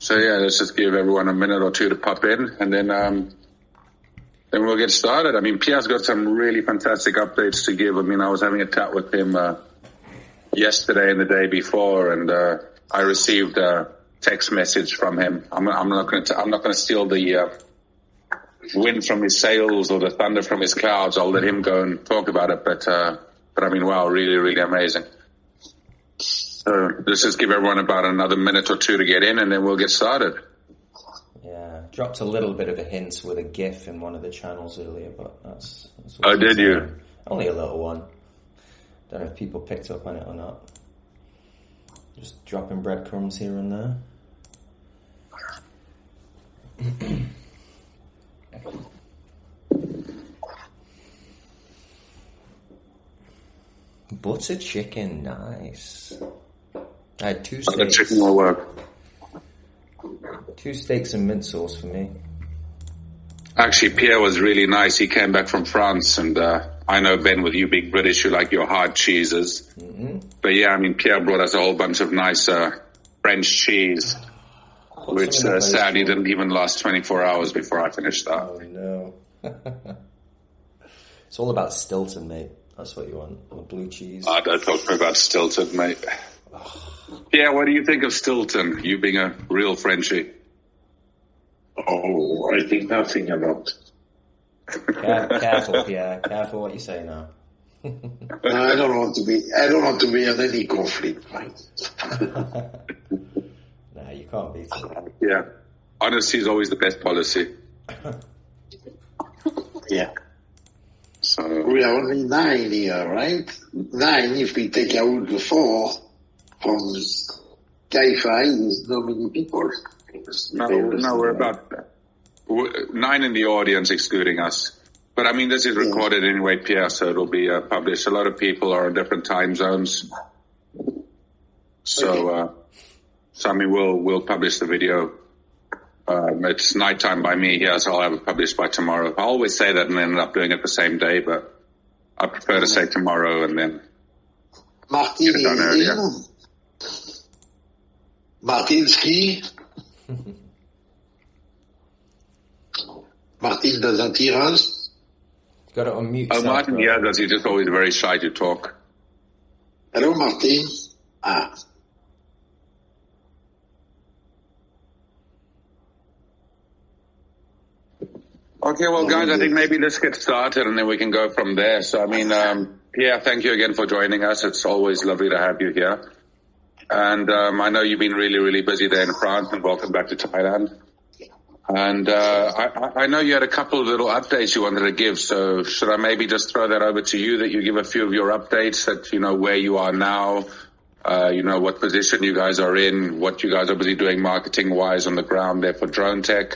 So yeah, let's just give everyone a minute or two to pop in, and then we'll get started. I mean, Pierre's got some really fantastic updates to give. I mean, I was having a chat with him yesterday and the day before, and I received a text message from him. I'm not going to steal the wind from his sails or the thunder from his clouds. I'll let him go and talk about it. But I mean, wow, really, really amazing. So let's just give everyone about another minute or two to get in, and then we'll get started. Yeah, dropped a little bit of a hint with a GIF in one of the channels earlier, but that's oh, did you? Only a little one. Don't know if people picked up on it or not. Just dropping breadcrumbs here and there. Butter chicken, nice. I had 2 steaks. The chicken will work. 2 steaks and mint sauce for me. Actually, Pierre was really nice. He came back from France, and I know, Ben, with you being British, you like your hard cheeses. Mm-hmm. But yeah, I mean, Pierre brought us a whole bunch of nice French cheese, which sadly didn't even last 24 hours before I finished that. Oh, no. It's all about Stilton, mate. That's what you want, or blue cheese. Oh, don't talk to me about Stilton, mate. Pierre, what do you think of Stilton, you being a real Frenchie? Oh, I think nothing about it. Careful, Pierre. Careful what you say now. I don't want to be in any conflict, right? No, you can't beat it. Yeah. Honesty is always the best policy. Yeah. So we are only 9 here, right? 9 if we take out the 4 from SkyFi, there's not many people. No, we're about 9 in the audience, excluding us. But I mean, this is recorded anyway, Pierre, so it'll be published. A lot of people are in different time zones. So, I mean, we'll publish the video. It's nighttime by me here, so I'll have it published by tomorrow. I always say that and end up doing it the same day, but I prefer to say tomorrow and then Martin get it done earlier. Martinski. Martin doesn't hear us. Got it on mute. Oh, Martin, yeah, does. He's just always very shy to talk. Hello, Martin. Ah. Okay, well, guys, I think maybe let's get started and then we can go from there. So, I mean, Pierre, thank you again for joining us. It's always lovely to have you here. And I know you've been really, really busy there in France, and welcome back to Thailand. And I know you had a couple of little updates you wanted to give, so should I maybe just throw that over to you, that you give a few of your updates, that you know where you are now, you know what position you guys are in, what you guys are busy doing marketing-wise on the ground there for Drone Tech.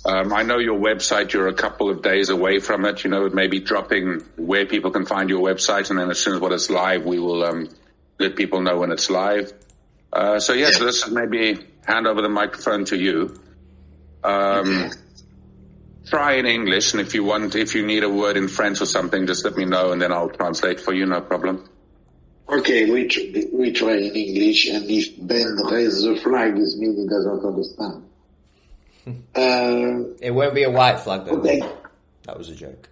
I know your website, you're a couple of days away from it, you know, maybe dropping where people can find your website, and then as soon as it's live, we will let people know when it's live. So yes, let's maybe hand over the microphone to you. Try in English, and if you need a word in French or something, just let me know, and then I'll translate for you, no problem. Okay, we try in English, and if Ben raises the flag, it means he doesn't understand. It won't be a white flag, though. Okay. That was a joke.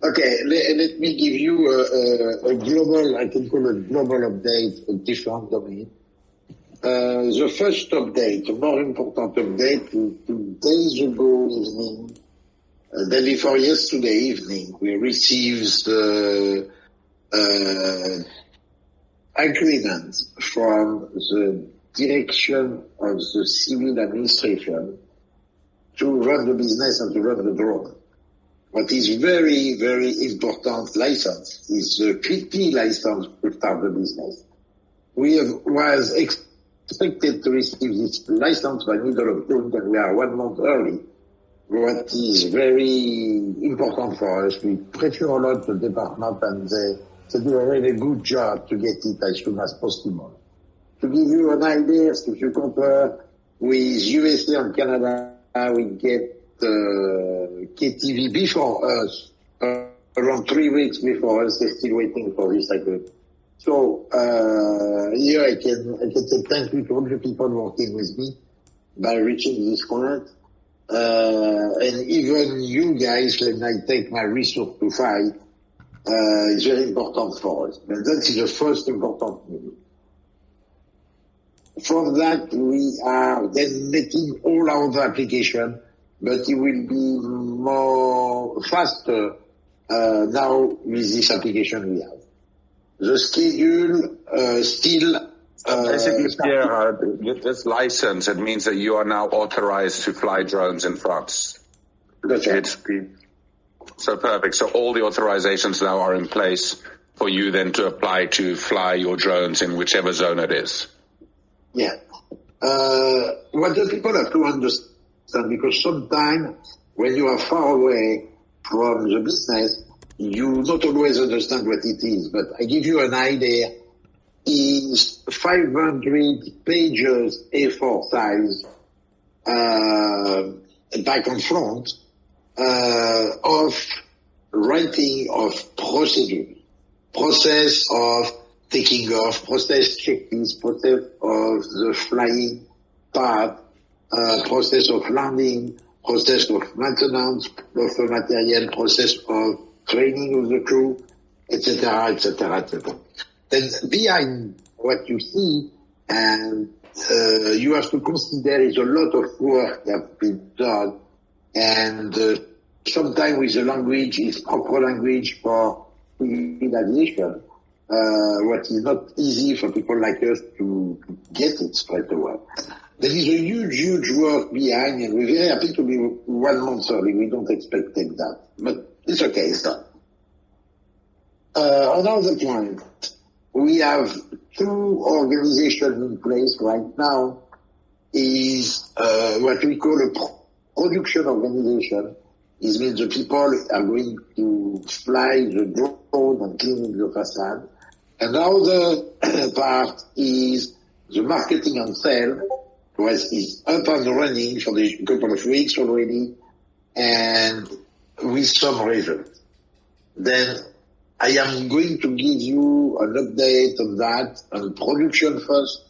Okay, let me give you a global, I can call it global update, a different domain. The first update, a more important update, 2 days ago evening, day before yesterday evening, we received the agreement from the direction of the civil administration to run the business and to run the drone. What is very, very important license is the PT license to start the business. We was expected to receive this license by middle of June, but we are 1 month early. What is very important for us, we pressure a lot the department, and they do a really good job to get it as soon as possible. To give you an idea, if you compare with USA and Canada, we get KTV before us, around 3 weeks before us. They're still waiting for this agreement. So, here I can say thank you to all the people working with me by reaching this point. And even you guys, when I take my resource to fight, is very important for us. And that is the first important thing. From that, we are then making all our other applications, but it will be more faster now with this application we have. The schedule still... Basically, Pierre, this license, it means that you are now authorized to fly drones in France. That's right. So perfect. So all the authorizations now are in place for you then to apply to fly your drones in whichever zone it is. Yeah. What the people have to understand, because sometimes when you are far away from the business, you not always understand what it is. But I give you an idea. Is 500 pages A4 size, back and front, of writing of process of taking off, process checklist, process of the flying part, process of landing, process of maintenance of the material, process of training of the crew, etc., etc., etc. Then behind what you see, and you have to consider is a lot of work that has been done, and sometimes with the language is proper language for aviation, what is not easy for people like us to get it straight away. There is a huge work behind, and we're very happy to be 1 month early. We don't expect that, but it's okay, it's done. Another point. We have 2 organizations in place right now, is what we call a production organization. This means the people are going to fly the drone and cleaning the facade. Another part is the marketing and sale, which is up and running for a couple of weeks already, and with some results. Then I am going to give you an update on that, on production first.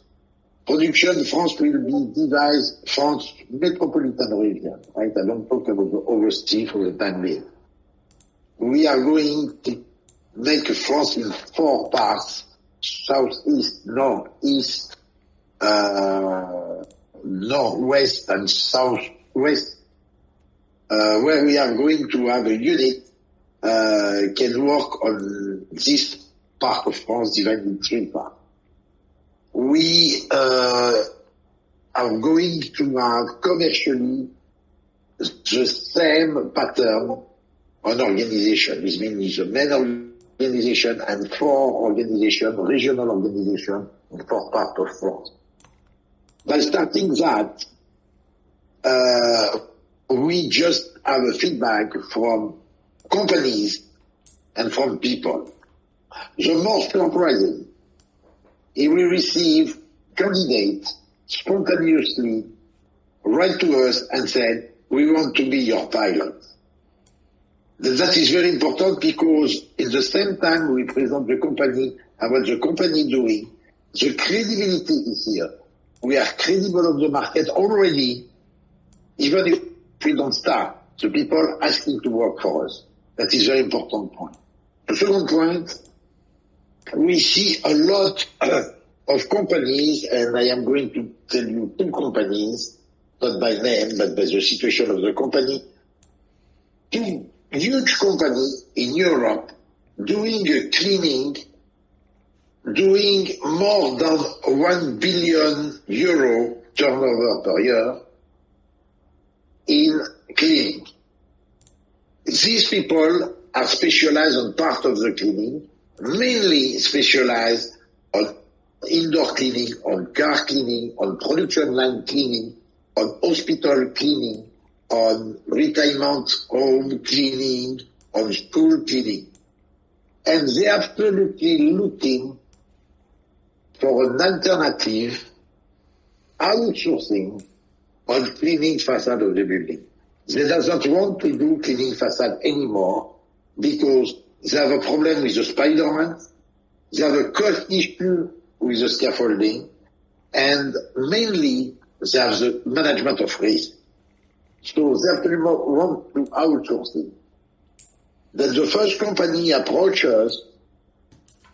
Production, France will be devised, France metropolitan region, right? I don't talk about the overseas for the time being. We are going to make France in 4 parts, southeast, northeast, northwest and southwest, where we are going to have a unit can work on this part of France divided in 3 parts. We are going to have commercially the same pattern on organization. This means the main organization and 4 organizations, regional organizations in 4 parts of France. By starting that, we just have a feedback from companies and from people. The most surprising, we receive candidates spontaneously write to us and said, we want to be your pilot. That is very important because in the same time we present the company and what the company doing, the credibility is here. We are credible on the market already, even if we don't start. The people asking to work for us. That is a very important point. The second point, we see a lot of companies, and I am going to tell you 2 companies, not by name, but by the situation of the company. 2 huge companies in Europe doing a cleaning, doing more than 1 billion euro turnover per year in cleaning. These people are specialized on part of the cleaning, mainly specialized on indoor cleaning, on car cleaning, on production line cleaning, on hospital cleaning, on retirement home cleaning, on school cleaning. And they are absolutely looking for an alternative outsourcing on cleaning facade of the building. They doesn't want to do cleaning facade anymore because they have a problem with the Spider-Man, They have a cost issue with the scaffolding, and mainly they have the management of risk. So they absolutely want to outsource it. Then the first company approached us.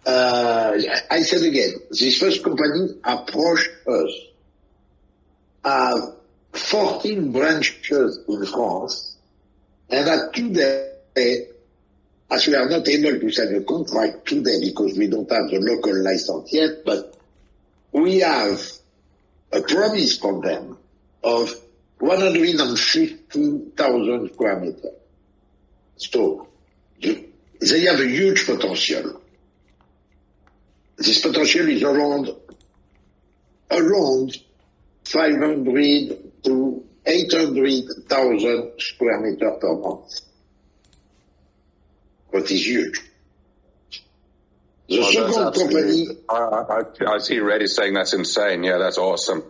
I said again, this first company approached us. 14 branches in France, and that today, as we are not able to sign a contract today because we don't have the local license yet, but we have a promise from them of 150,000 square meters. So they have a huge potential. This potential is around 500 to 800,000 square meters per month. What is huge. The second company... I see Reddy saying that's insane. Yeah, that's awesome.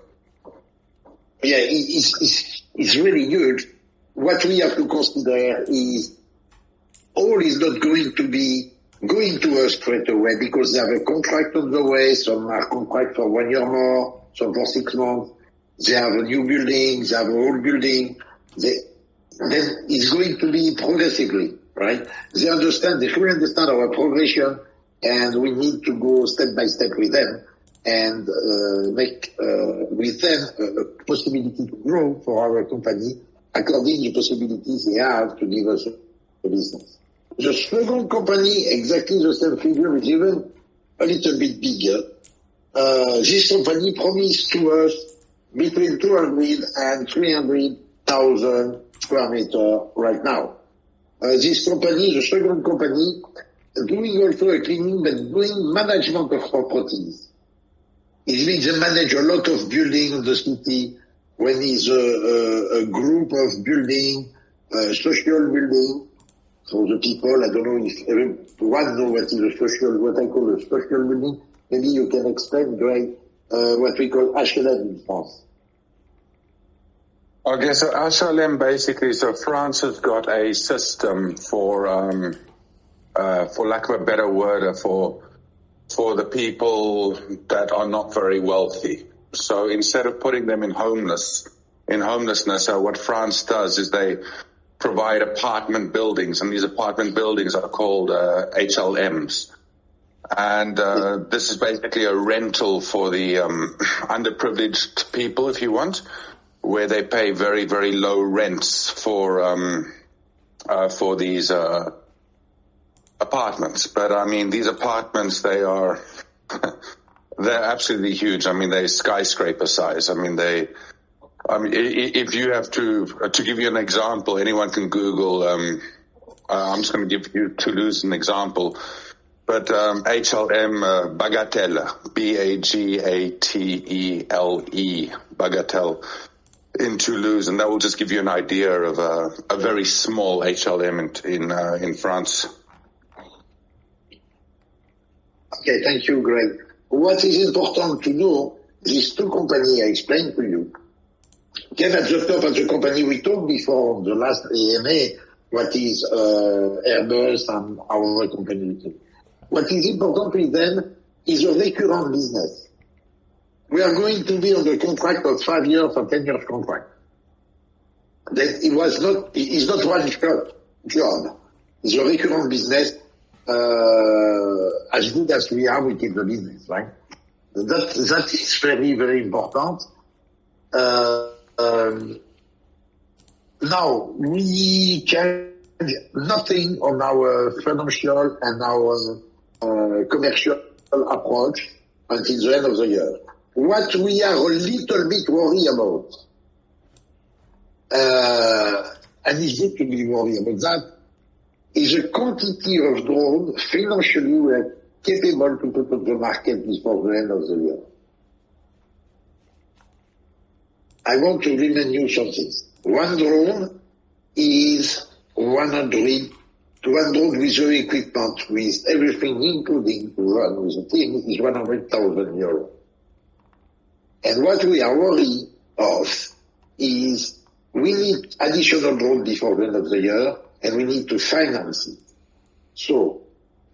Yeah, it's really huge. What we have to consider is all is not going to be going to us straight away because they have a contract on the way. Some are contract for 1 year more, some for 6 months. They have a new building, they have an old building. Then it's going to be progressively, right? They fully understand our progression, and we need to go step by step with them and make with them a possibility to grow for our company according to the possibilities they have to give us a business. The second company, exactly the same figure, is even a little bit bigger. This company promised to us between 200 and 300,000 square meters right now. This company, the second company, doing also a cleaning, but doing management of properties. It means they manage a lot of buildings in the city. When it's a group of building, social building, for the people, I don't know if everyone knows what I call a social building. Maybe you can explain, Greg, what we call HLM in France. Okay, so HLM basically, so France has got a system for lack of a better word, for the people that are not very wealthy. So instead of putting them in homelessness, what France does is they provide apartment buildings, and these apartment buildings are called HLMs. And this is basically a rental for the underprivileged people, if you want, where they pay very, very low rents for these apartments. But I mean, these apartments, they're absolutely huge. I mean, they're skyscraper size. I mean, if you have to give you an example, anyone can Google, I'm just going to give you Toulouse an example. But HLM Bagatelle, Bagatele, Bagatelle, in Toulouse, and that will just give you an idea of a very small HLM in France. Okay, thank you, Greg. What is important to know, these two companies I explained to you, came at the top of the company we talked before on the last AMA, what is Airbus and our company. What is important with them is a recurrent business. We are going to be on the contract of 5 years or 10 years contract. It's not one shot job. It's a recurrent business. As good as we are, we keep the business, right? That is very, very important. Now, we change nothing on our financial and our commercial approach until the end of the year. What we are a little bit worried about, and it's good to be worried about that, is the quantity of drones financially we are capable to put on the market before the end of the year. I want to remind you something. One drone is 100 with the equipment, with everything including to run with the team, is 100,000 euros. And what we are worried of is we need additional drone before the end of the year, and we need to finance it. So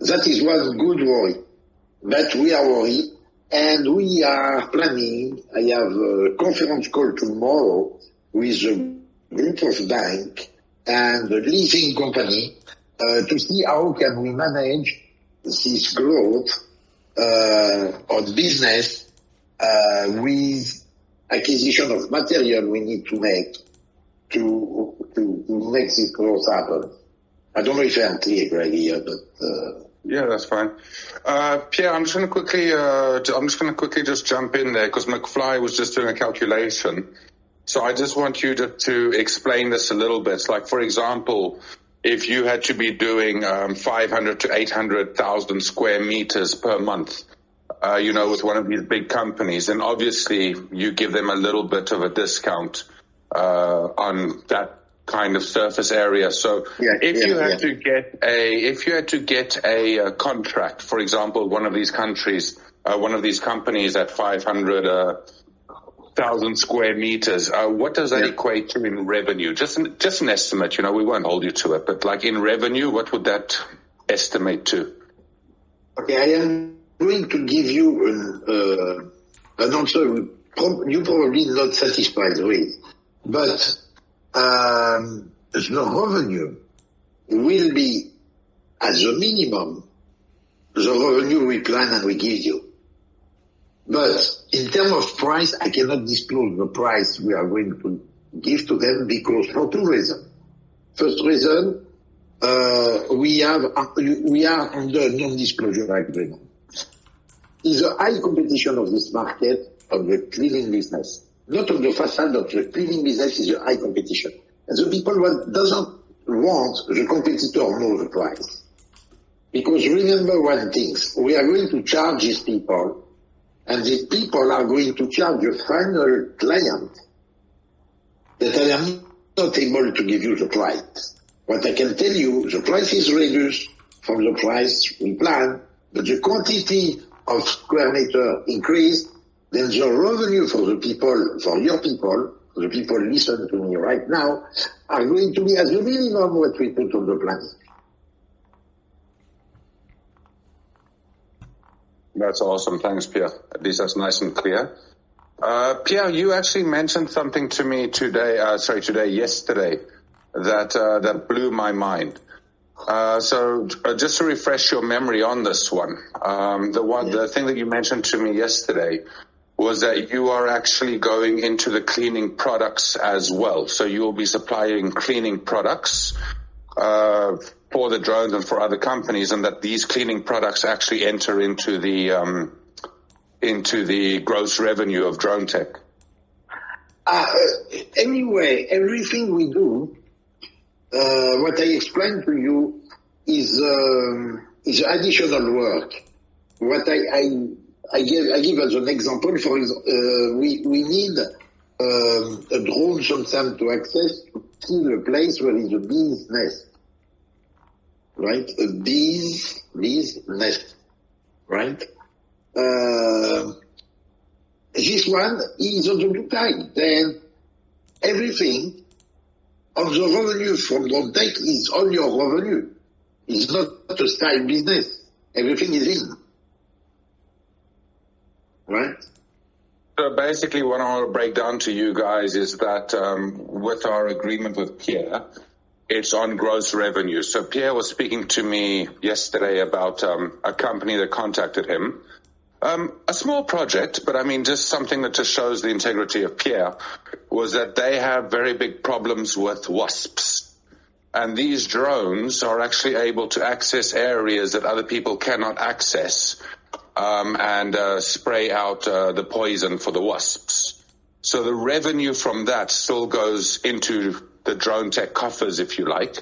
that is one good worry. but we are worried, and we are planning. I have a conference call tomorrow with a group of bank and a leasing company to see how can we manage this growth of business with acquisition of material we need to make to make this growth happen. I don't know if I'm clear, Greg, here, but yeah, that's fine. Pierre, I'm just going to quickly just jump in there because McFly was just doing a calculation. So I just want you to explain this a little bit. Like, for example, if you had to be doing 500 to 800,000 square meters per month, with one of these big companies, then obviously you give them a little bit of a discount on that kind of surface area. So if you had to get a contract, for example, one of these companies at 500,000 square meters, what does that equate to in revenue? Just an estimate, we won't hold you to it, but like in revenue, what would that estimate to? Okay, I am going to give you an answer you probably not satisfied with, but the revenue will be, as a minimum, the revenue we plan and we give you. But in terms of price, I cannot disclose the price we are going to give to them because for two reasons. First reason, we are under non-disclosure agreement. Is a high competition of this market of the cleaning business. Not of the facade, of the cleaning business is a high competition. And the people who doesn't want the competitor know the price. Because remember one thing, we are going to charge these people, and these people are going to charge the final client that I am not able to give you the price. What I can tell you, the price is reduced from the price we plan, but the quantity of square meter increased, then the revenue for the people, for your people, the people listen to me right now, are going to be as a minimum what we put on the planning. That's awesome. Thanks, Pierre. At least that's nice and clear. Pierre, you actually mentioned something to me yesterday, that blew my mind. So just to refresh your memory on this one, the thing that you mentioned to me yesterday was that you are actually going into the cleaning products as well. So you will be supplying cleaning products for the drones and for other companies, and that these cleaning products actually enter into the gross revenue of drone tech. Anyway, everything we do, what I explained to you is additional work. What I give as an example, we need a drone sometimes to access to kill a place where is a bee's nest, right? A bee's nest, right? This one is on the blue tag. Then everything of the revenue from drone tech is on your revenue. It's not a style business. Everything is in. Right? So basically what I want to break down to you guys is that with our agreement with Pierre, it's on gross revenue. So Pierre was speaking to me yesterday about a company that contacted him. A small project, but I mean just something that just shows the integrity of Pierre, was that they have very big problems with wasps. And these drones are actually able to access areas that other people cannot access. And spray out the poison for the wasps. So the revenue from that still goes into the drone tech coffers, if you like.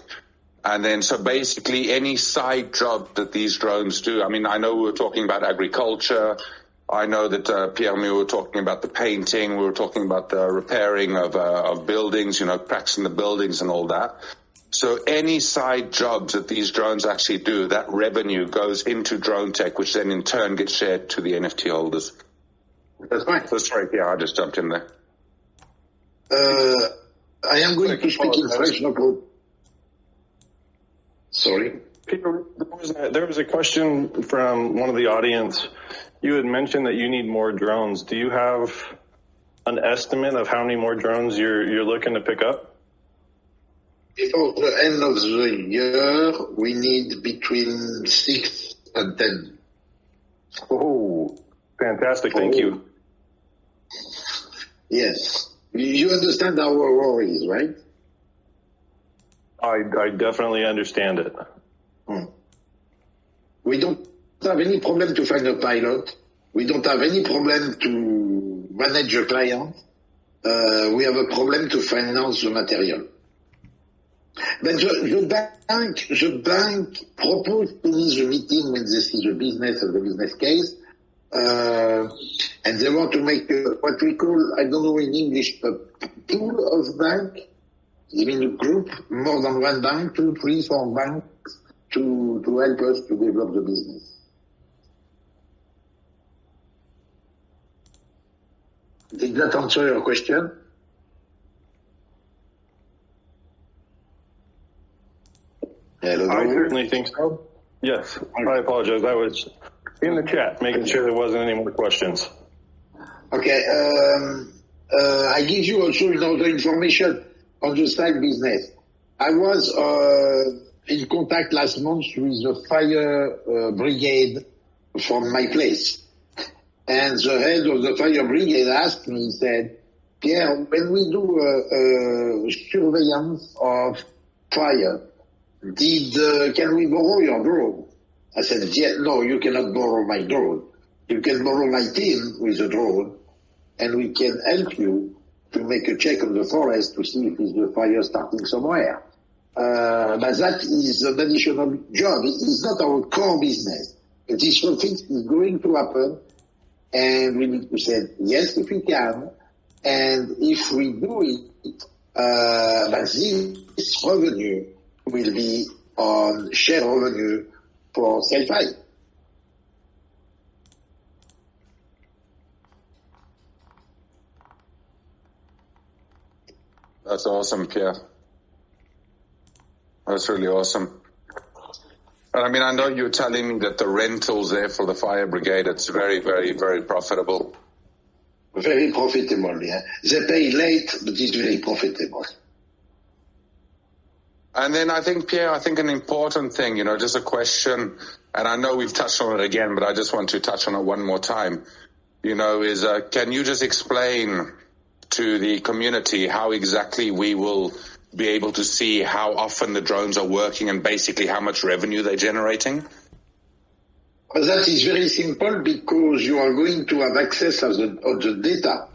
And then so basically any side job that these drones do, I mean, I know we were talking about agriculture. I know that Pierre and me were talking about the painting. We were talking about the repairing of buildings, cracks in the buildings and all that. So any side jobs that these drones actually do, that revenue goes into drone tech, which then in turn gets shared to the NFT holders. That's right. So sorry, Pierre, I just jumped in there. I am going to speak in French, no problem. Sorry. Peter, there was a question from one of the audience. You had mentioned that you need more drones. Do you have an estimate of how many more drones you're looking to pick up? Before the end of the year, we need between 6 and 10. Oh, fantastic. Thank you. Yes. You understand our worries, right? I definitely understand it. We don't have any problem to find a pilot. We don't have any problem to manage a client. We have a problem to finance the material. But the bank proposed to me the meeting when they see the business and the business case, and they want to make what we call, I don't know in English, a pool of bank. I mean a group, more than one bank, 2, 3, 4 banks, to help us to develop the business. Did that answer your question? Hello? I certainly think so. Yes, I apologize. I was in the chat, making sure there wasn't any more questions. Okay. I give you also another information on the side business. I was in contact last month with the fire brigade from my place. And the head of the fire brigade asked me, he said, Pierre, when we do surveillance of fire, can we borrow your drone? I said, yeah, no, you cannot borrow my drone. You can borrow my team with a drone, and we can help you to make a check on the forest to see if the fire starting somewhere. But that is an additional job. It is not our core business. It is something that is going to happen, and we need to say, yes, if we can, and if we do it, but this revenue will be on share revenue for SkyFi. That's awesome, Pierre. That's really awesome. And I mean, I know you're telling me that the rentals there for the fire brigade, it's very, very, very profitable. Very profitable, yeah. They pay late, but it's very profitable. And then I think, Pierre, an important thing, just a question, and I know we've touched on it again, but I just want to touch on it one more time, is can you just explain to the community how exactly we will be able to see how often the drones are working and basically how much revenue they're generating? Well, that is very simple because you are going to have access to the data.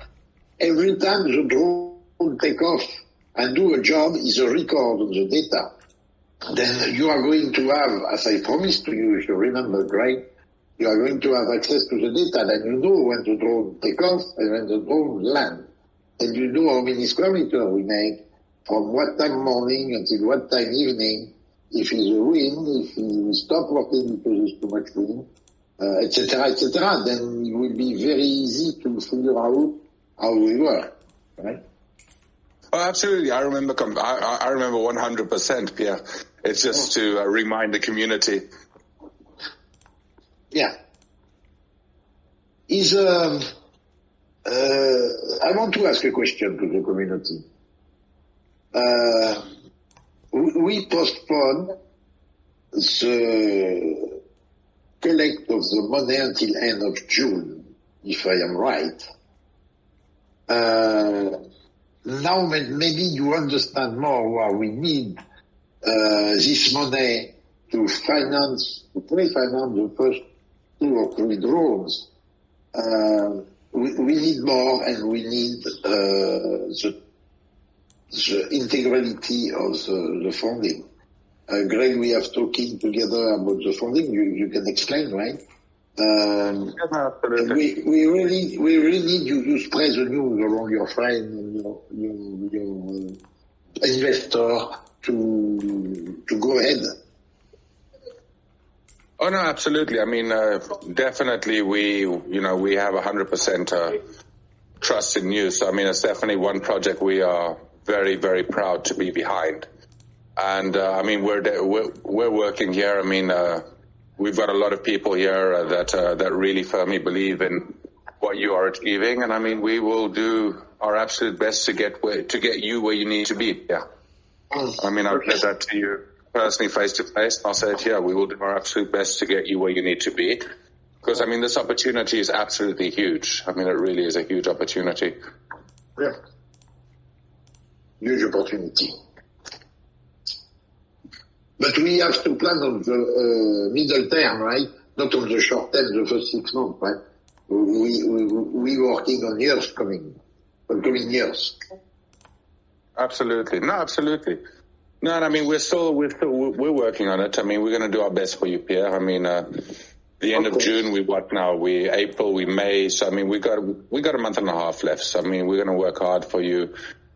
Every time the drone take off and do a job is a record of the data. Then you are going to have, as I promised to you, if you remember right, you are going to have access to the data. Then you know when the drone take off and when the drone land. And you know how many square meters we make, from what time morning until what time evening, if it's a wind, if we stop working because there's too much wind, etc., then it will be very easy to figure out how we work, right? Oh, absolutely. I remember 100%, Pierre. It's just to remind the community. Yeah. I want to ask a question to the community. We postponed the collect of the money until end of June, if I am right. Now maybe you understand more why we need this money to pre-finance the first 2 or 3 drones. We need more, and we need the integrality of the funding. Greg, we have talking together about the funding. You can explain, right? Absolutely. We really need you to spread the news around your friend and your investor to go ahead. Oh no, absolutely. I mean, definitely we have 100% trust in you. So I mean, it's definitely one project we are very, very proud to be behind. And I mean, we're working here. I mean, we've got a lot of people here that really firmly believe in what you are achieving, and I mean, we will do our absolute best to get you where you need to be. Yeah. I mean, I've said that to you personally, face to face. I'll say it here. We will do our absolute best to get you where you need to be. Because, I mean, this opportunity is absolutely huge. I mean, it really is a huge opportunity. Yeah. Huge opportunity. But we have to plan on the middle term, right? Not on the short term, the first 6 months, right? We working on years coming years. Absolutely. No, absolutely. No, and I mean, we're working on it. I mean, we're going to do our best for you, Pierre. I mean, the end of June, April, May. So, I mean, we got a month and a half left. So, I mean, we're going to work hard for you.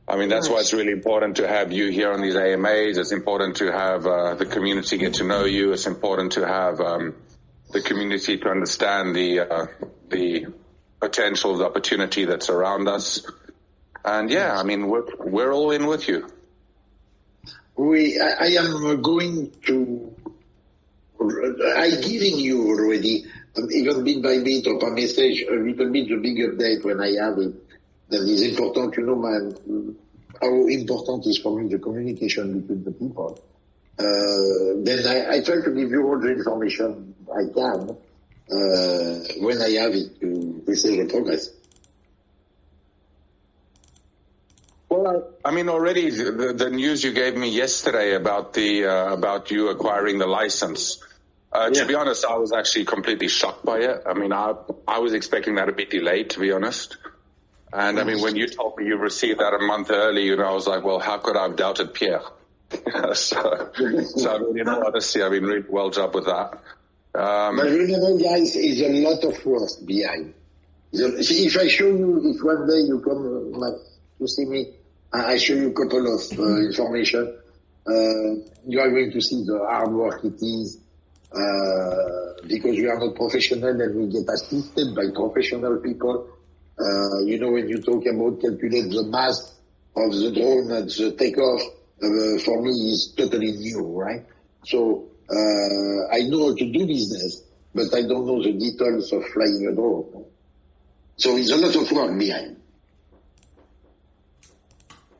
I mean, that's why it's really important to have you here on these AMAs. It's important to have the community get to know you. It's important to have the community to understand the potential, the opportunity that's around us. And yeah, I mean, we're all in with you. I am going to. I giving you already, even bit by bit, or per message, a little bit the big update when I have it. That is important, you know, man. How important is for me the communication between the people. Then I try to give you all the information I can when I have it to say the progress. Well, I mean, already the news you gave me yesterday about about you acquiring the license. To be honest, I was actually completely shocked by it. I mean, I was expecting that a bit delayed, to be honest. And I mean, when you told me you received that a month early, you know, I was like, well, how could I have doubted Pierre? so I mean, in all honesty, I mean, really well job with that. But remember, guys, is a lot of work behind. See, if I show you, if one day you come to see me, I show you a couple of information, you are going to see the hard work it is, because we are not professional and we get assisted by professional people. You know, when you talk about calculate the mass of the drone and the takeoff, for me is totally new, right? So, I know how to do business, but I don't know the details of flying a drone. So it's a lot of work behind.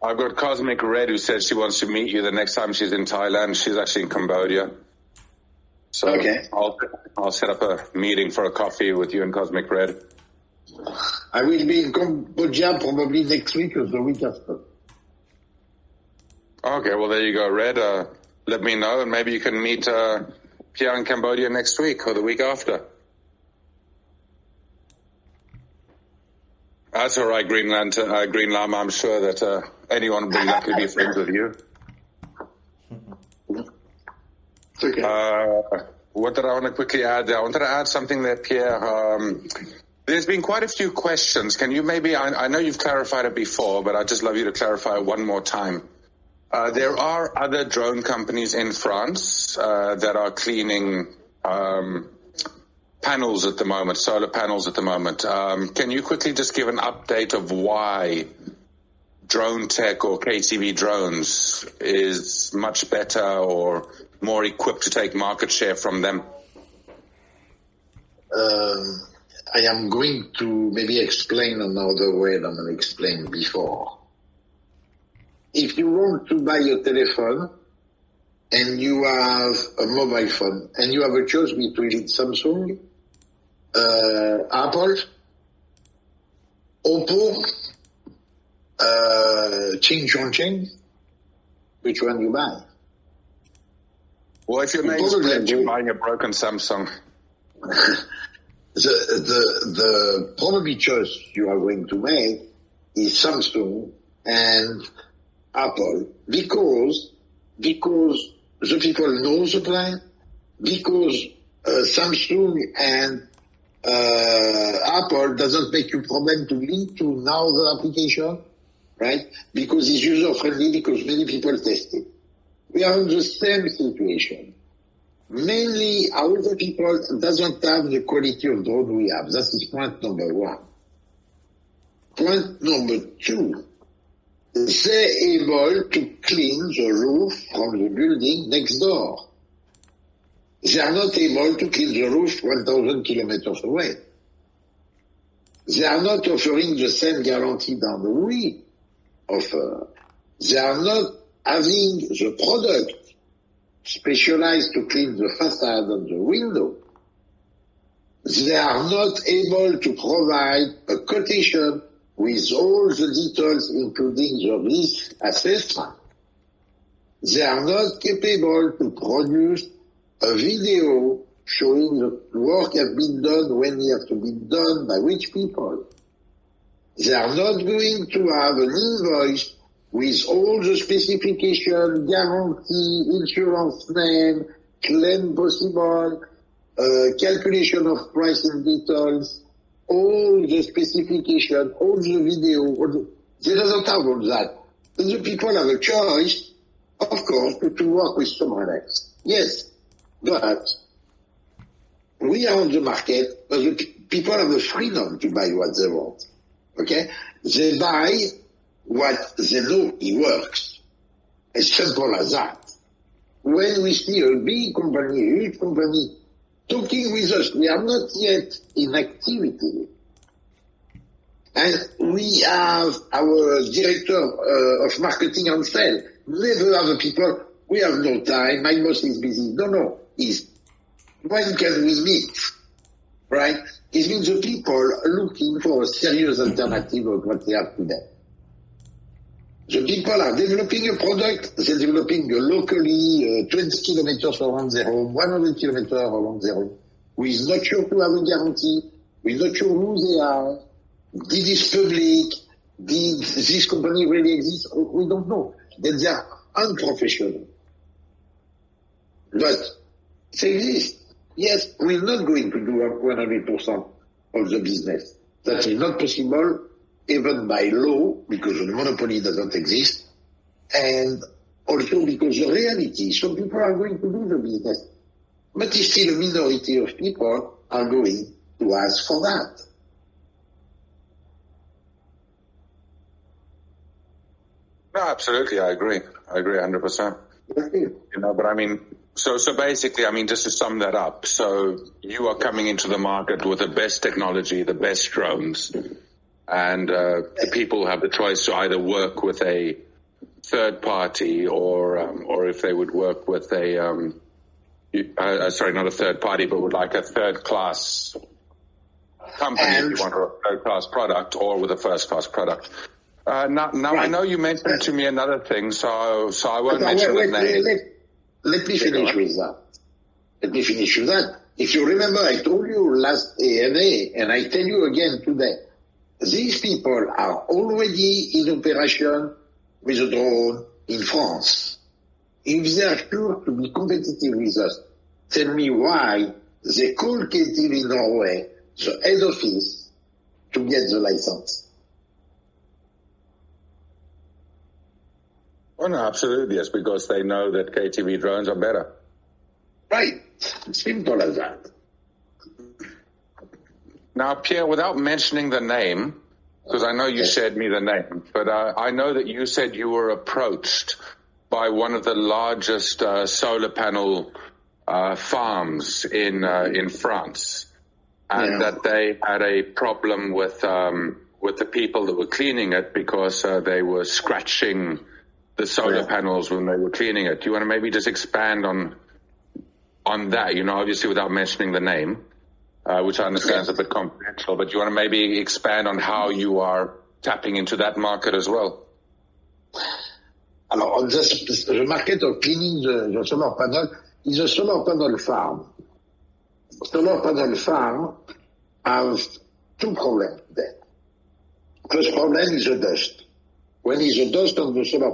I've got Cosmic Red who said she wants to meet you the next time she's in Thailand. She's actually in Cambodia. So okay. I'll set up a meeting for a coffee with you and Cosmic Red. I will be in Cambodia probably next week or the week after. Okay, well, there you go, Red. Let me know, and maybe you can meet Pierre in Cambodia next week or the week after. That's all right, Green Llama. I'm sure that anyone would be lucky to be friends with you. Okay. What did I want to quickly add there? I wanted to add something there, Pierre. There's been quite a few questions. Can you maybe, I know you've clarified it before, but I'd just love you to clarify it one more time. There are other drone companies in France that are cleaning panels at the moment, solar panels at the moment. Can you quickly just give an update of why Drone Tech or KTV Drones is much better or more equipped to take market share from them? I am going to maybe explain another way than I explained before. If you want to buy a telephone and you have a mobile phone and you have a choice between Samsung, Apple, Oppo, Ching, which one you buy? Well, if your name's Brent, you're buying a broken Samsung. The probably choice you are going to make is Samsung and Apple because the people know the brand, because Samsung and Apple doesn't make you problem to link to now the application, right? Because it's user friendly, because many people test it. We are in the same situation. Mainly, our people doesn't have the quality of drone we have. That is point number one. Point number two they're able to clean the roof from the building next door. They are not able to clean the roof 1,000 kilometers away. They are not offering the same guarantee that we offer. They are not having the product specialized to clean the facade and the window. They are not able to provide a quotation with all the details, including the risk assessment. They are not capable to produce a video showing the work has been done, when it has to be done, by which people. They are not going to have an invoice with all the specification, guarantee, insurance name, claim possible, calculation of pricing details, all the specification, all the video. They don't have all that. But the people have a choice, of course, to work with someone else. Yes, but we are on the market, but the people have the freedom to buy what they want. Okay? They buy what they know it works. As simple as that. When we see a big company, a huge company, talking with us, we are not yet in activity. And we have our director of marketing and sales. Never have the people, we have no time, my boss is busy. No, is when can we meet? Right? It means the people looking for a serious alternative of what they have today. The people are developing a product, they're developing locally 20 kilometers around their home, 100 kilometers around their home. We're not sure to have a guarantee, we're not sure who they are, did this public, did this company really exist, we don't know. Then they are unprofessional. But they exist. Yes, we're not going to do 100% of the business. That is not possible, even by law, because the monopoly doesn't exist, and also because the reality, some people are going to do the business. But it's still a minority of people are going to ask for that. No, absolutely, I agree 100%. You know, but I mean, so basically, I mean, just to sum that up, so you are coming into the market with the best technology, the best drones, and the people have the choice to either work with a third party or if they would work with a, sorry, not a third party, but with like a third class company, if you want a third class product, or with a first class product. Now right. I know you mentioned to me another thing, so I won't mention the name. Let me finish with that. If you remember, I told you last ANA, and I tell you again today, these people are already in operation with a drone in France. If they are sure to be competitive with us, tell me why they call KTV Norway, the head office, to get the license. Oh, no, absolutely. It's because they know that KTV drones are better. Right. Simple as that. Now, Pierre, without mentioning the name, because I know you said me the name, but I know that you said you were approached by one of the largest solar panel farms in France, and that they had a problem with the people that were cleaning it because they were scratching the solar panels when they were cleaning it. Do you want to maybe just expand on that? You know, obviously without mentioning the name, which I understand is a bit confidential, but do you want to maybe expand on how you are tapping into that market as well? Alors, the market of cleaning the solar panel is a solar panel farm. Solar panel farm has two problems there. First problem is the dust. When is the dust on the solar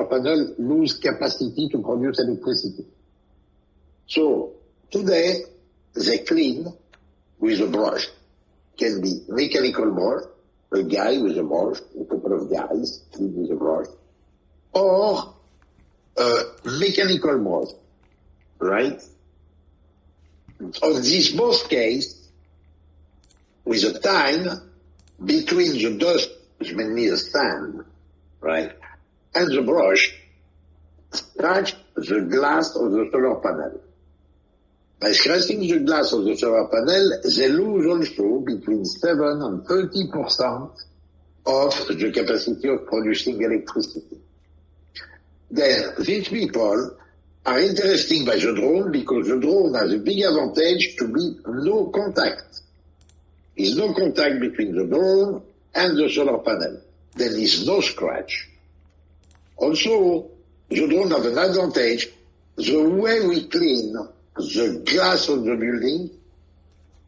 panel lose capacity to produce electricity. So today they clean with a brush. Can be mechanical brush, a guy with a brush, a couple of guys clean with a brush, or mechanical brush, right? On this both case, with a time between the dust, which mainly the sand, right? And the brush scratch the glass of the solar panel. By scratching the glass of the solar panel, they lose also between 7 and 30% of the capacity of producing electricity. Then these people are interesting by the drone because the drone has a big advantage to be no contact. There's no contact between the drone and the solar panel. Then there's no scratch. Also, the drone has an advantage. The way we clean the glass of the building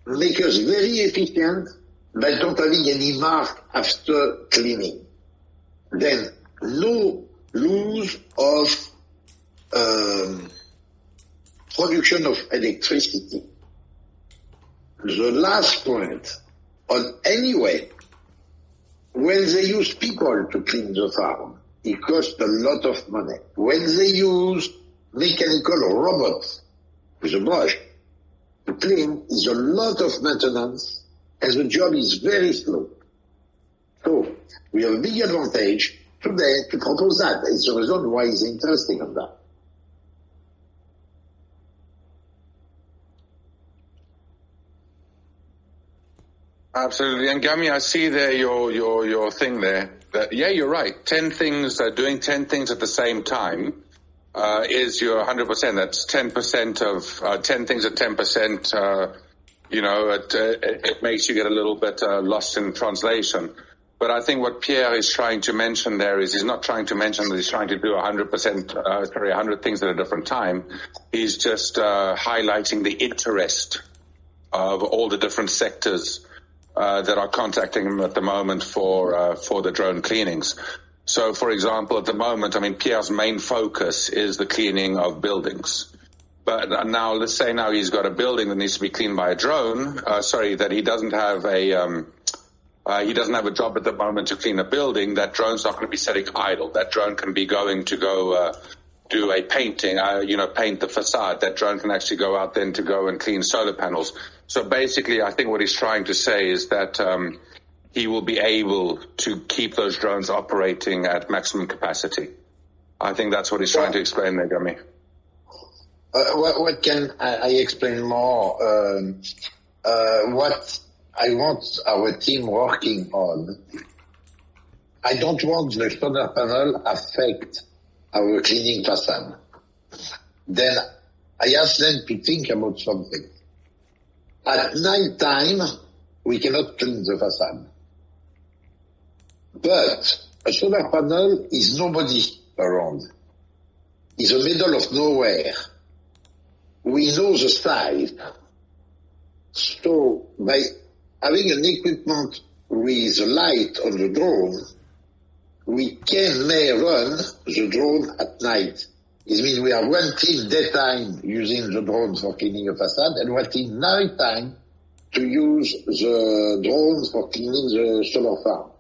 make us very efficient by not having any mark after cleaning. Then no lose of production of electricity. The last point, on anyway, when they use people to clean the farm, it costs a lot of money. When they use mechanical robots with a brush to clean, is a lot of maintenance, and the job is very slow. So we have a big advantage today to propose that. It's the reason why it's interesting on that. Absolutely. And Gami, I see there your thing there. That, yeah, you're right. 10 things, doing 10 things at the same time is your 100%. That's 10% of 10 things at 10%. It makes you get a little bit lost in translation. But I think what Pierre is trying to mention there is he's not trying to mention that he's trying to do 100 things at a different time. He's just highlighting the interest of all the different sectors that are contacting him at the moment for the drone cleanings. So, for example, at the moment, I mean, Pierre's main focus is the cleaning of buildings. But now, let's say now he's got a building that needs to be cleaned by a drone. That he doesn't have a job at the moment to clean a building. That drone's not going to be sitting idle. That drone can be going to go do a painting, paint the facade. That drone can actually go out then to go and clean solar panels. So basically, I think what he's trying to say is that he will be able to keep those drones operating at maximum capacity. I think that's what he's trying to explain there, Gami. What can I explain more? What I want our team working on, I don't want the solar panel affect our cleaning facade. Then I ask them to think about something. At night time, we cannot clean the facade. But a solar panel is nobody around. It's the middle of nowhere. We know the size. So by having an equipment with a light on the drone, we may run the drone at night. It means we have one team daytime using the drone for cleaning a facade and one team nighttime to use the drone for cleaning the solar farm.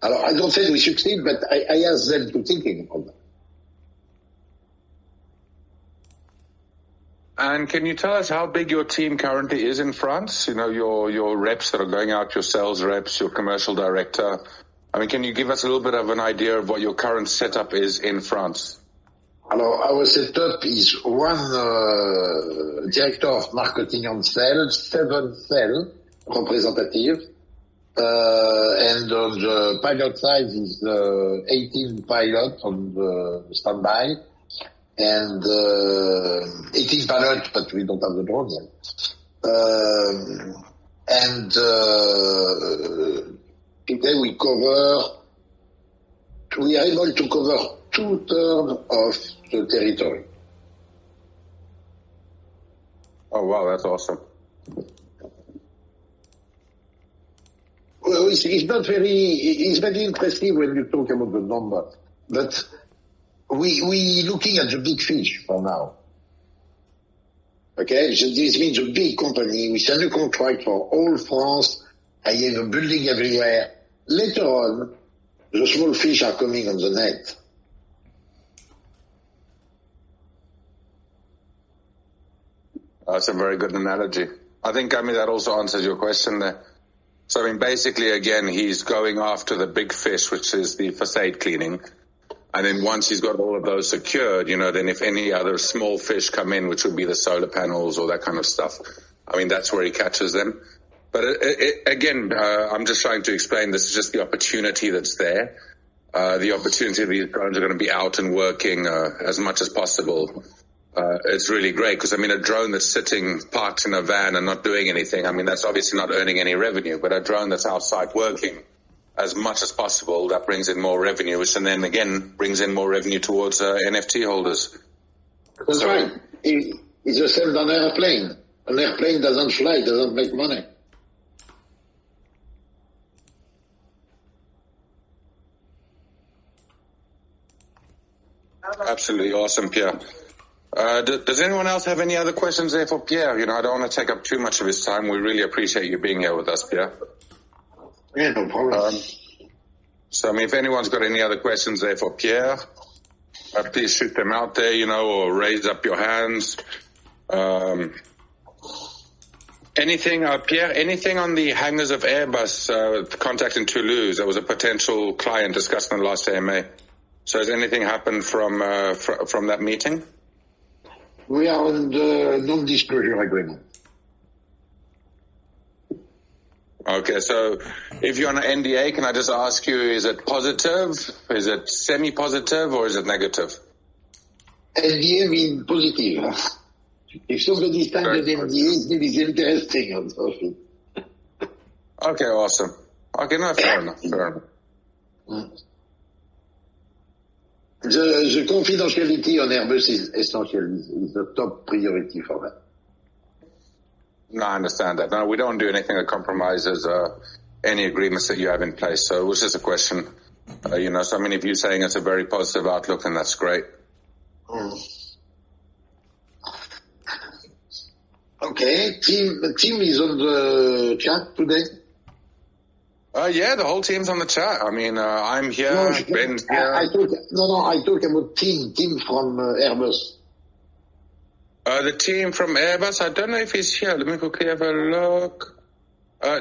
I don't say we succeed, but I ask them to think about that. And can you tell us how big your team currently is in France? You know, your reps that are going out, your sales reps, your commercial director. I mean, can you give us a little bit of an idea of what your current setup is in France? Our setup is one director of marketing and sales, 7 sales representatives, and on the pilot side is 18 pilots on the standby, and 18 pilots, but we don't have the drone yet. Today we are able to cover 2/3 of the territory. Oh wow, that's awesome. Well, it's very impressive when you talk about the number, but we looking at the big fish for now. Okay, so this means a big company. We sign a contract for all France. I have a building everywhere. Later on, the small fish are coming on the net. That's a very good analogy. I think, that also answers your question there. So, I mean, basically, again, he's going after the big fish, which is the facade cleaning. And then once he's got all of those secured, then if any other small fish come in, which would be the solar panels or that kind of stuff, I mean, that's where he catches them. But again, I'm just trying to explain this is just the opportunity that's there. The opportunity these drones are going to be out and working as much as possible. It's really great because, I mean, a drone that's sitting parked in a van and not doing anything, I mean, that's obviously not earning any revenue. But a drone that's outside working as much as possible, that brings in more revenue, which and then again brings in more revenue towards NFT holders. That's right. It's the same on an airplane. An airplane doesn't fly, doesn't make money. Absolutely awesome, Pierre. Does anyone else have any other questions there for Pierre? I don't want to take up too much of his time. We really appreciate you being here with us, Pierre. Yeah, no problem. So, I mean, if anyone's got any other questions there for Pierre, please shoot them out there, or raise up your hands. Anything, Pierre, anything on the hangars of Airbus contact in Toulouse? There was a potential client discussed in the last AMA. So has anything happened from that meeting? We are on the non-disclosure agreement. Okay, so if you're on an NDA, can I just ask you, is it positive, is it semi-positive, or is it negative? NDA means positive. If somebody signs an NDA, it is interesting on something. Okay, awesome. Okay, no, fair enough. The confidentiality on Airbus is essential, is the top priority for that. No, I understand that. No, we don't do anything that compromises any agreements that you have in place. So it was just a question, So, I mean, if you're saying it's a very positive outlook, then that's great. Okay, the team is on the chat today? Yeah, the whole team's on the chat. I mean, I'm here, Ben's here. I talk about team from Airbus. The team from Airbus, I don't know if he's here. Let me quickly have a look.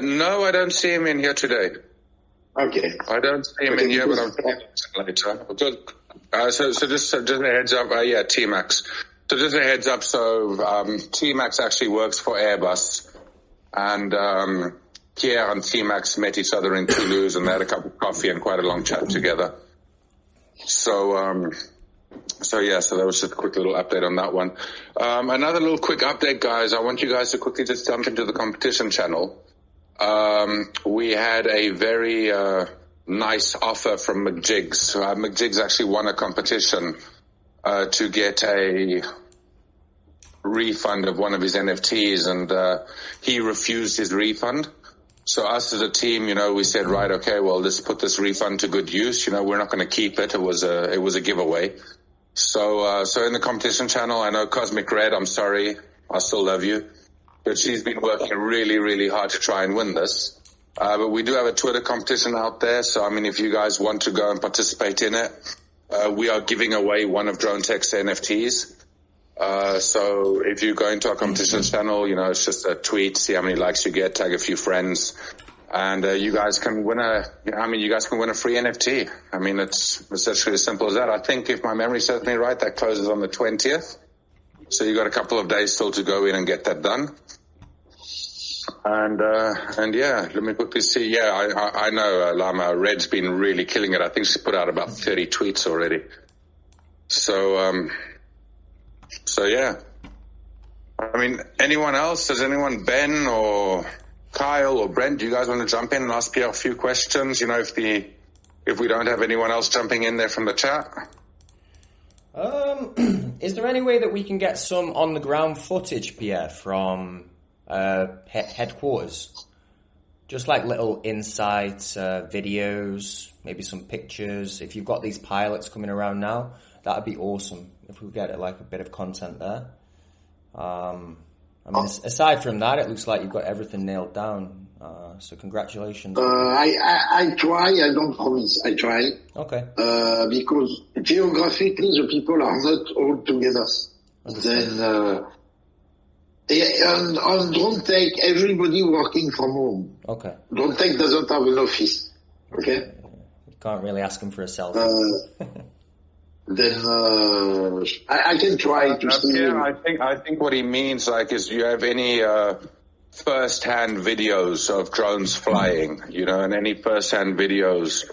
No, I don't see him in here today. Okay. I don't see him in here, but I'll talk later. So just a heads up. Yeah, T-Max. So just a heads up. So T-Max actually works for Airbus, and Pierre and T-Max met each other in Toulouse, and they had a cup of coffee and quite a long chat together. So that was just a quick little update on that one. Another little quick update, guys. I want you guys to quickly just jump into the competition channel. We had a very nice offer from McJiggs. McJiggs actually won a competition to get a refund of one of his NFTs, and he refused his refund. So us as a team, we said, right, okay, well, let's put this refund to good use. We're not going to keep it. It was a giveaway. So in the competition channel, I know Cosmic Red, I'm sorry, I still love you, but she's been working really, really hard to try and win this. But we do have a Twitter competition out there. So, I mean, if you guys want to go and participate in it, we are giving away one of Drone Tech's NFTs. So if you go into our competition channel, it's just a tweet, see how many likes you get, tag a few friends, and you guys can win a free NFT. I mean, it's actually as simple as that. I think if my memory serves me right, that closes on the 20th. So you got a couple of days still to go in and get that done. And yeah, let me quickly see. Yeah, I know Lama Red's been really killing it. I think she's put out about 30 tweets already. So yeah. I mean, anyone else? Does anyone, Ben or Kyle or Brent, do you guys want to jump in and ask Pierre a few questions? If we don't have anyone else jumping in there from the chat. Is there any way that we can get some on the ground footage, Pierre, from headquarters? Just like little insights, videos, maybe some pictures. If you've got these pilots coming around now, that'd be awesome if we get like a bit of content there. Aside from that, it looks like you've got everything nailed down. So congratulations. I try. I don't promise. I try. Okay. Because geographically, the people are not all together. Then Yeah, on Drone Tech, everybody working from home. Okay. Drone Tech doesn't have an office. Okay? You can't really ask him for a selfie. Then I can try to see. Yeah, I think what he means is you have any first-hand videos of drones flying, and any first-hand videos,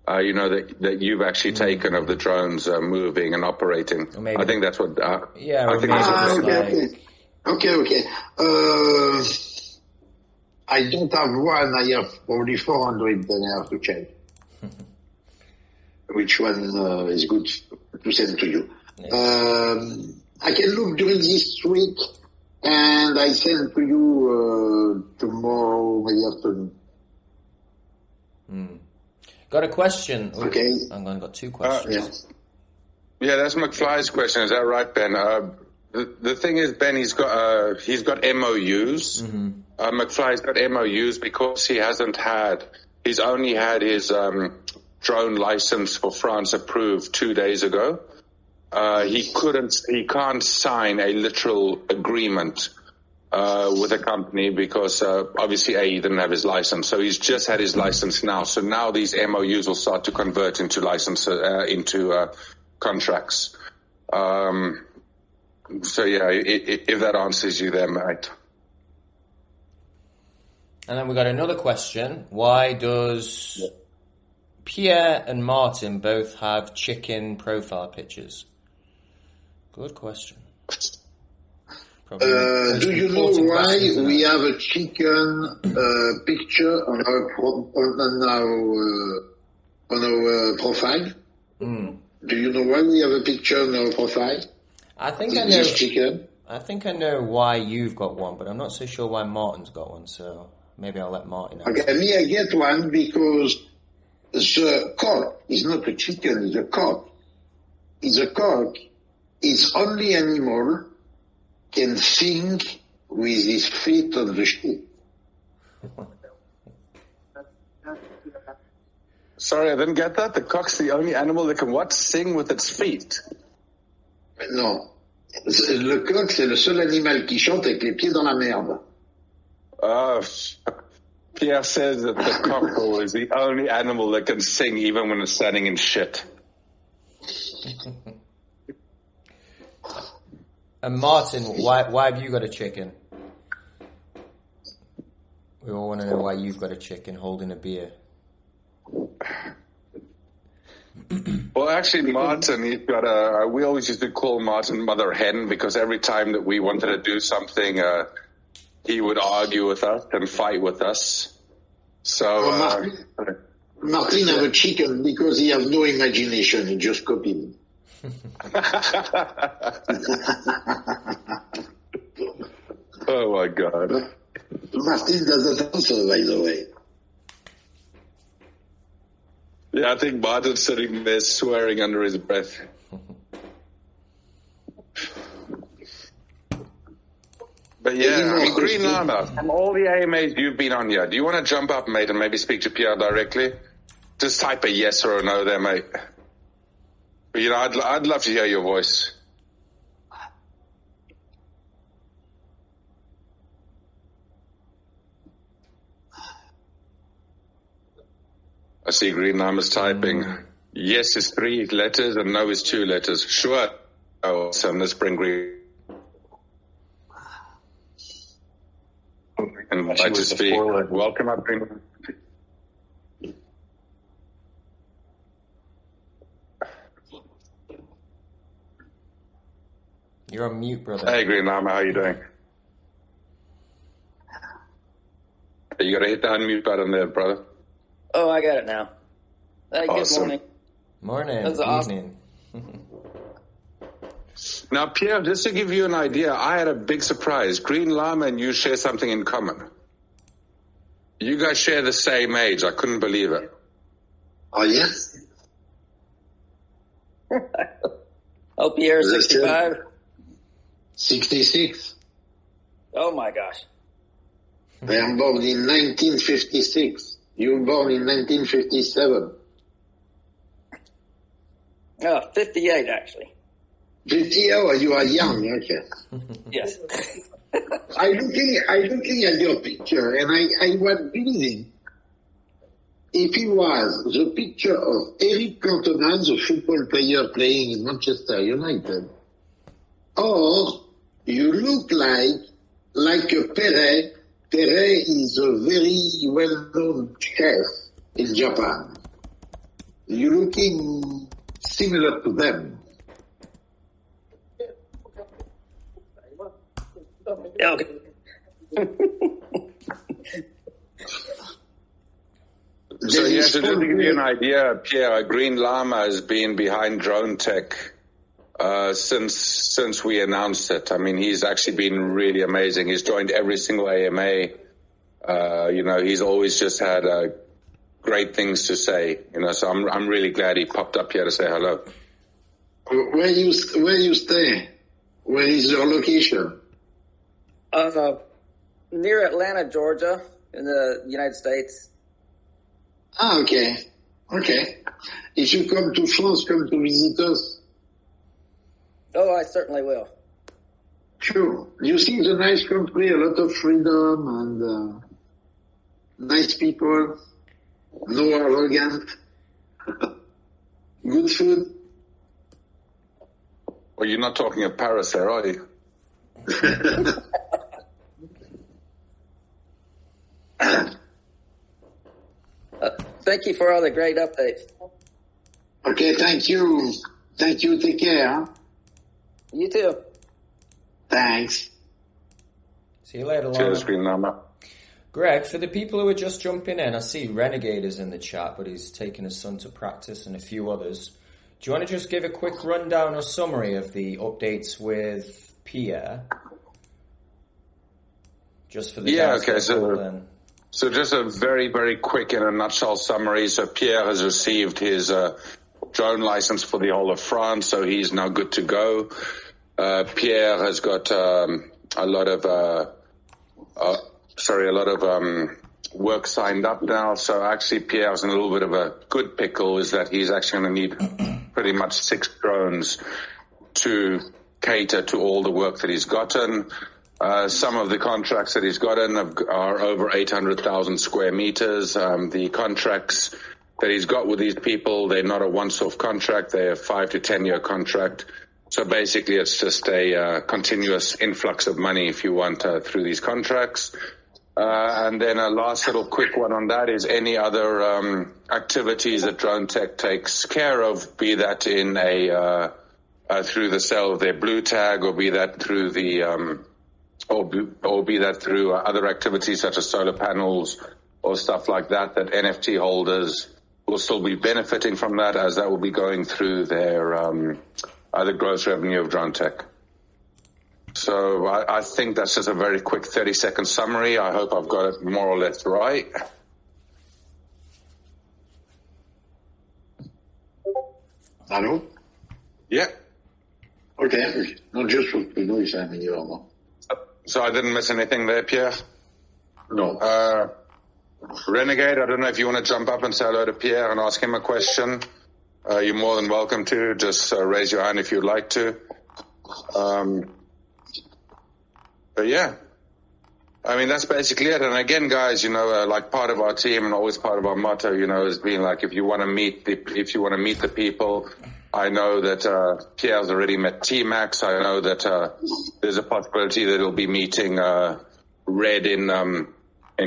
that you've actually taken of the drones moving and operating. Maybe, I think that's what. Yeah, I think okay. I don't have one. I have probably 400. Then I have to check which one is good to send to you. I can look during this week, and I send to you tomorrow, maybe afternoon. Got a question. Okay. I've got two questions. Yeah, that's McFly's question. Is that right, Ben? The thing is, Ben, he's got MOUs. McFly's got MOUs because he's only had his drone license for France approved 2 days ago. He can't sign a literal agreement with a company because obviously he didn't have his license, so he's just had his license now. So now these MOUs will start to convert into into contracts. So yeah, if that answers you there, mate. And then we got another question. Why does Pierre and Martin both have chicken profile pictures? Good question. Do you know why we have a chicken picture on our profile? Do you know why we have a picture on our profile? I think I know. Chicken. I think I know why you've got one, but I'm not so sure why Martin's got one. So maybe I'll let Martin know. Okay, me I get one because the cock is not a chicken; it's a cock. It's a cock. It's only animal can think with his feet on the ship. Sorry, I didn't get that. The cock's the only animal that can what? Sing with its feet? Non. Le coq, c'est le seul animal qui chante avec les pieds dans la merde. Pierre says that the cockerel is the only animal that can sing even when it's standing in shit. And Martin, why have you got a chicken? We all want to know why you've got a chicken holding a beer. Well, actually, Martin, he's got we always used to call Martin Mother Hen because every time that we wanted to do something, he would argue with us and fight with us. So, Martin have a chicken because he has no imagination. He just copied. Oh my God. Martin doesn't answer, by the way. Yeah, I think Martin's sitting there swearing under his breath. But yeah, I mean, Green Llama, from all the AMAs you've been on here, do you want to jump up, mate, and maybe speak to Pierre directly? Just type a yes or a no there, mate. But, I'd love to hear your voice. I see Green Llama's typing. Yes is 3 letters and no is 2 letters. Sure. Awesome. Let's bring Green. Invite to speak. Welcome up, Green. You're on mute, brother. Hey, Green Llama, how you doing? You got to hit the unmute button there, brother. Oh, I got it now. Awesome. Good morning. Morning. That's evening. Now, Pierre, just to give you an idea, I had a big surprise. Green Llama and you share something in common. You guys share the same age. I couldn't believe it. Oh, yes? Oh, Pierre, 65? 66. Oh, my gosh. I am born in 1956. You were born in 1957. Oh, 58, actually. 50? Oh, you are young, okay. Yes. I'm looking at your picture, and I was believing if it was the picture of Eric Cantona, the football player playing in Manchester United, or you look like a Pierre. Pierre is a very well-known chef in Japan. You're looking similar to them. Okay. So yeah, so just to give you an idea, Pierre, Green Llama has been behind drone tech since we announced it. I mean, he's actually been really amazing. He's joined every single AMA. He's always just had great things to say. So I'm really glad he popped up here to say hello. Where you stay? Where is your location? Near Atlanta, Georgia, in the United States. Ah, okay. If you come to France, come to visit us. Oh, I certainly will. Sure. You see, it's a nice country, a lot of freedom and nice people, no arrogant, good food. Well, you're not talking of Paris there, are you? Thank you for all the great updates. Okay, thank you. Take care. Huh? You too. Thanks. See you later, Lana. Cheers, Green Llama. Greg, for the people who are just jumping in, I see Renegade is in the chat, but he's taking his son to practice and a few others. Do you want to just give a quick rundown or summary of the updates with Pierre? Just for the guys okay. that call in. So just a very, very quick, in a nutshell, summary. So Pierre has received his drone license for the whole of France, so he's now good to go. Pierre has got a lot of work signed up now. So actually, Pierre's in a little bit of a good pickle. Is that he's actually going to need pretty much 6 drones to cater to all the work that he's gotten. Some of the contracts that he's gotten are over 800,000 square meters. The contracts that he's got with these people, they're not a once-off contract. They're a 5 to 10 year contract. So basically it's just a continuous influx of money, if you want, through these contracts. And then a last little quick one on that is any other activities that Drone Tech takes care of, be that in through the sale of their blue tag, or be that through the or be that through other activities such as solar panels or stuff like that, that NFT holders will still be benefiting from that, as that will be going through their other gross revenue of Drone Tech. So I think that's just a very quick 30-second summary. I hope I've got it more or less right. Hello? Yeah. Okay. No, just for to know if I'm in your... So I didn't miss anything there, Pierre? No. Renegade, I don't know if you want to jump up and say hello to Pierre and ask him a question. You're more than welcome to. Just raise your hand if you'd like to. But yeah, I mean, that's basically it. And again, guys, like part of our team and always part of our motto, has been like, if you want to meet the people, I know that Pierre's already met T-Max. I know that there's a possibility that he'll be meeting Red in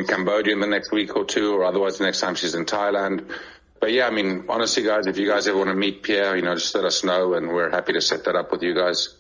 Cambodia in the next week or two, or otherwise the next time she's in Thailand. But yeah, I mean, honestly, guys, if you guys ever want to meet Pierre, just let us know, and we're happy to set that up with you guys.